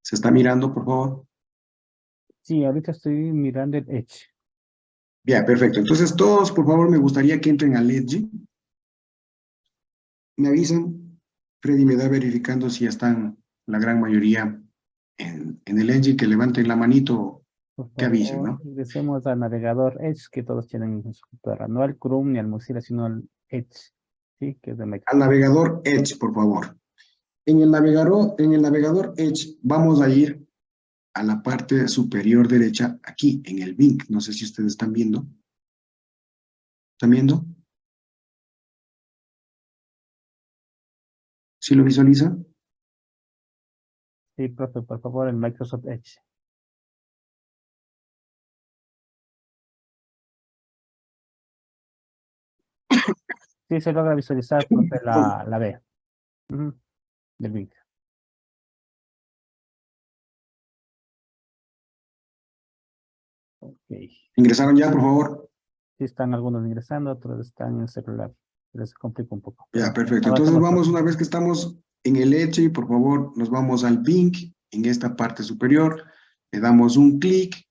¿Se está mirando, por favor?
Sí, ahorita estoy mirando el Edge.
Bien, perfecto. Entonces, todos, por favor, me gustaría que entren al Edgy. Me avisan. Freddy me da verificando si están la gran mayoría en el Edgy, que levanten la manito,
Por
que avisen,
favor,
¿no?
ingresemos al navegador Edge que todos tienen en su computadora. No al Chrome ni al Mozilla, sino al Edge, ¿sí? Que es de
Al
Microsoft.
navegador Edge, por favor. En el navegador Edge vamos a ir a la parte superior derecha, aquí, en el Bing. No sé si ustedes están viendo. ¿Están viendo? ¿Sí lo visualizan?
Sí, profe, por favor, el Microsoft Edge. Sí, se logra visualizar, profe, la B. Ujú, del link. Ok.
¿Ingresaron ya, por favor?
Sí están algunos ingresando, otros están en el celular. Pero se complica un poco.
Ya,
Pero
perfecto. Entonces
avancemos,
vamos,
profe.
una vez que estamos en el Edge, por favor, nos vamos al Bing, en esta parte superior, le damos un clic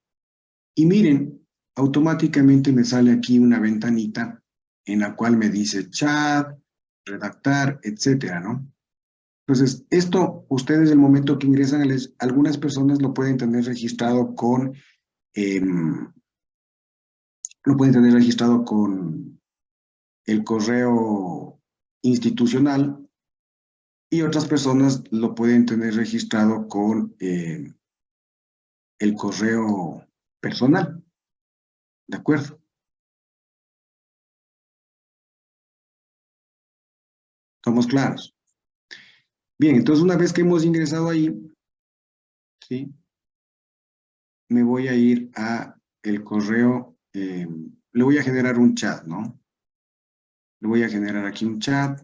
y miren, automáticamente me sale aquí una ventanita en la cual me dice chat, redactar, etcétera, ¿no? Entonces, esto, ustedes el momento que ingresan, algunas personas lo pueden tener registrado con el correo institucional, y otras personas lo pueden tener registrado con el correo personal. ¿De acuerdo? ¿Estamos claros? Bien, entonces una vez que hemos ingresado ahí, ¿sí?, me voy a ir a el correo, le voy a generar un chat, ¿no? Le voy a generar aquí un chat.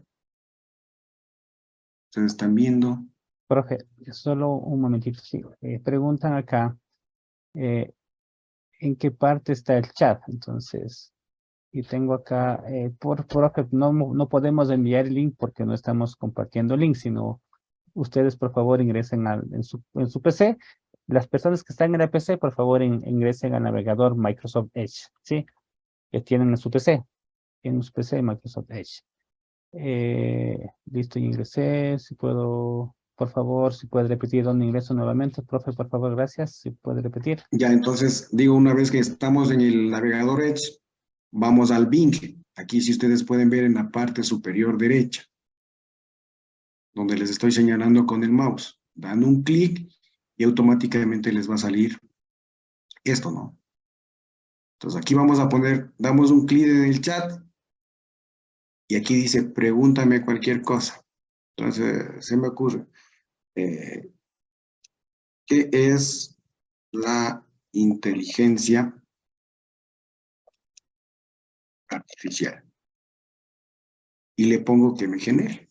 Ustedes están viendo.
Profe, solo un momentito. Sí, preguntan acá en qué parte está el chat. Entonces, y tengo acá, profe, no podemos enviar el link porque no estamos compartiendo link, sino ustedes, por favor, ingresen en su PC. Las personas que están en la PC, por favor, ingresen al navegador Microsoft Edge, ¿sí? Que tienen en su PC. Tienen su PC Microsoft Edge. Listo, ya ingresé. Si puedo, por favor, si puede repetir dónde ingreso nuevamente, profe, por favor, gracias. Si puede repetir.
Ya, entonces, digo, una vez que estamos en el navegador Edge, vamos al Bing. Aquí, si ustedes pueden ver en la parte superior derecha, donde les estoy señalando con el mouse, dan un clic y automáticamente les va a salir esto, ¿no? Entonces, aquí vamos a poner, damos un clic en el chat y aquí dice, pregúntame cualquier cosa. Entonces, se me ocurre, ¿qué es la inteligencia artificial? Y le pongo que me genere.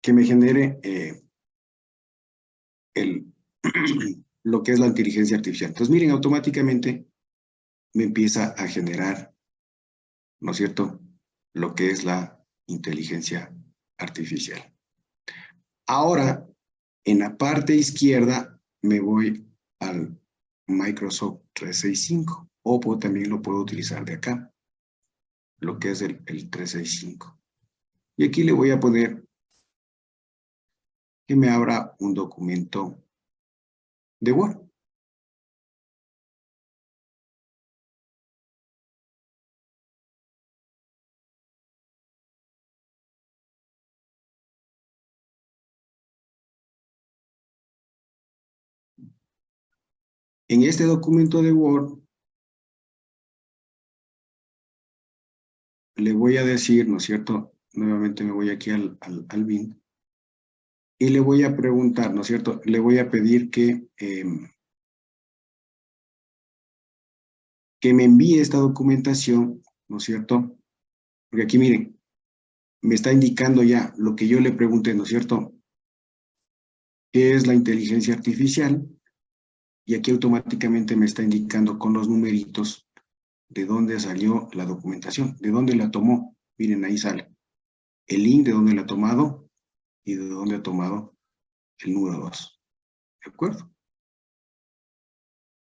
Que me genere lo que es la inteligencia artificial. Entonces, miren, automáticamente me empieza a generar, ¿no es cierto?, lo que es la inteligencia artificial. Ahora, en la parte izquierda, me voy al Microsoft 365, o también lo puedo utilizar de acá, lo que es el 365. Y aquí le voy a poner que me abra un documento de Word. En este documento de Word, le voy a decir, ¿no es cierto? Nuevamente me voy aquí al bin y le voy a preguntar, ¿no es cierto? Le voy a pedir que me envíe esta documentación, ¿no es cierto? Porque aquí, miren, me está indicando ya lo que yo le pregunté, ¿no es cierto? ¿Qué es la inteligencia artificial? Y aquí automáticamente me está indicando con los numeritos de dónde salió la documentación, de dónde la tomó. Miren, ahí sale el link de dónde la ha tomado y de dónde ha tomado el número 2. ¿De acuerdo?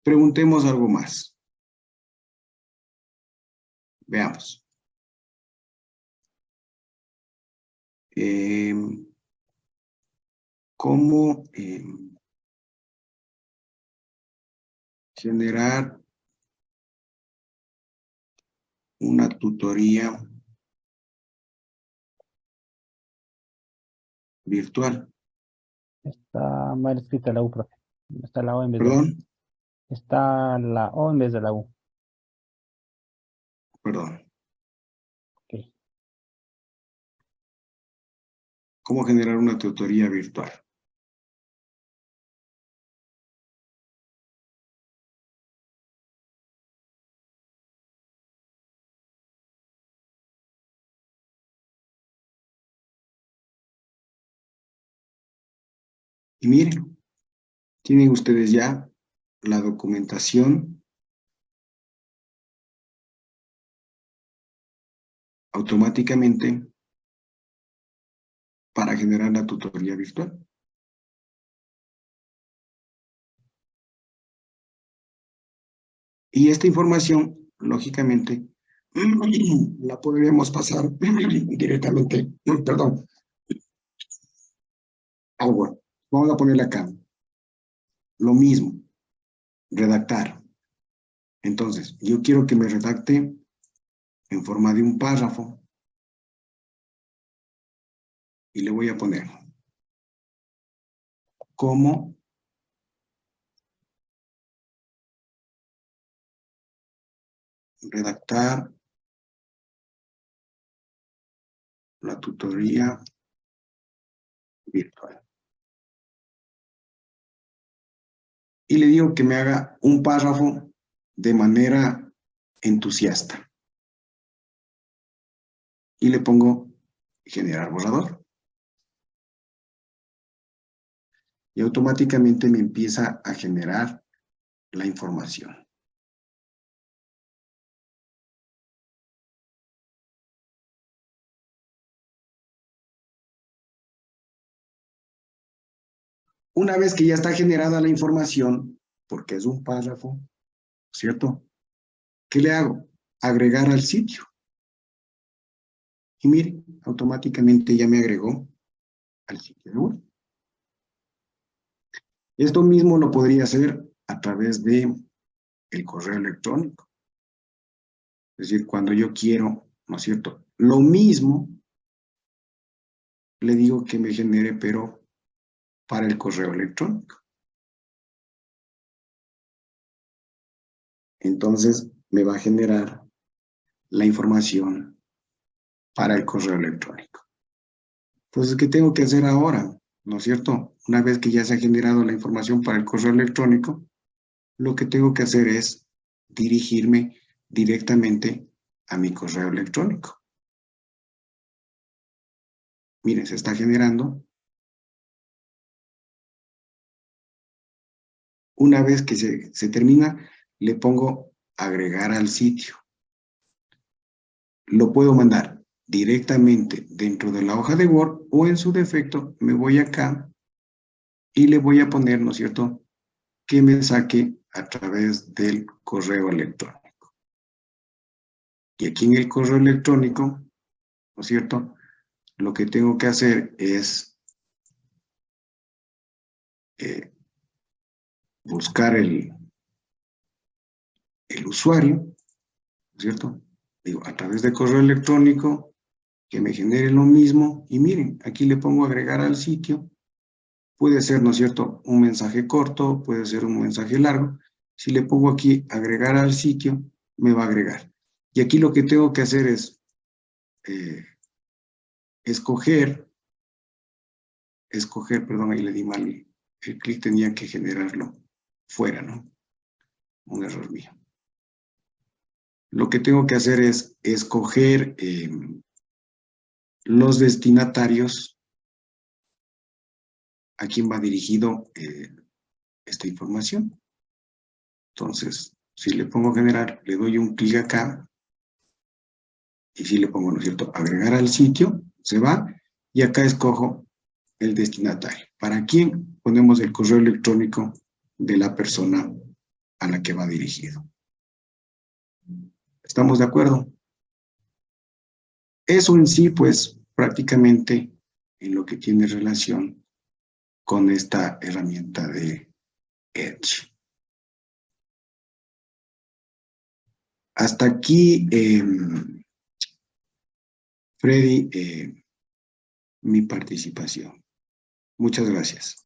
Preguntemos algo más. Veamos. ¿Cómo generar una tutoría virtual?
Está mal escrita la U, profe. Está la O en vez de la U.
Perdón,
Está la O en vez de la U.
perdón.
Ok.
¿Cómo generar una tutoría virtual? Y miren, tienen ustedes ya la documentación automáticamente para generar la tutoría virtual. Y esta información, lógicamente, la podríamos pasar directamente, perdón, al Word. Vamos a ponerle acá. Lo mismo, redactar. Entonces, yo quiero que me redacte en forma de un párrafo y le voy a poner cómo redactar la tutoría virtual. Y le digo que me haga un párrafo de manera entusiasta. Y le pongo generar borrador. Y automáticamente me empieza a generar la información. Una vez que ya está generada la información, porque es un párrafo, ¿cierto? ¿Qué le hago? Agregar al sitio. Y mire, automáticamente ya me agregó al sitio de Word. Esto mismo lo podría hacer a través de el correo electrónico. Es decir, cuando yo quiero, ¿no es cierto? Lo mismo le digo que me genere, pero para el correo electrónico. Entonces me va a generar la información para el correo electrónico. Entonces, ¿qué tengo que hacer ahora? ¿No es cierto? Una vez que ya se ha generado la información para el correo electrónico, lo que tengo que hacer es dirigirme directamente a mi correo electrónico. Miren, se está generando. Una vez que se termina, le pongo agregar al sitio. Lo puedo mandar directamente dentro de la hoja de Word o en su defecto me voy acá y le voy a poner, ¿no es cierto?, que me saque a través del correo electrónico. Y aquí en el correo electrónico, ¿no es cierto?, lo que tengo que hacer es buscar el usuario, ¿no es cierto? Digo, a través de correo electrónico, que me genere lo mismo, y miren, aquí le pongo agregar al sitio. Puede ser, ¿no es cierto?, un mensaje corto, puede ser un mensaje largo. Si le pongo aquí agregar al sitio, me va a agregar. Y aquí lo que tengo que hacer es escoger, perdón, ahí le di mal, el clic tenía que generarlo fuera, ¿no? Un error mío. Lo que tengo que hacer es escoger los destinatarios a quien va dirigido esta información. Entonces, si le pongo generar, le doy un clic acá, y si le pongo, ¿no es cierto?, agregar al sitio, se va, y acá escojo el destinatario. ¿Para quién? Ponemos el correo electrónico de la persona a la que va dirigido. ¿Estamos de acuerdo? Eso en sí, pues, prácticamente en lo que tiene relación con esta herramienta de Edge. Hasta aquí, Freddy, mi participación. Muchas gracias.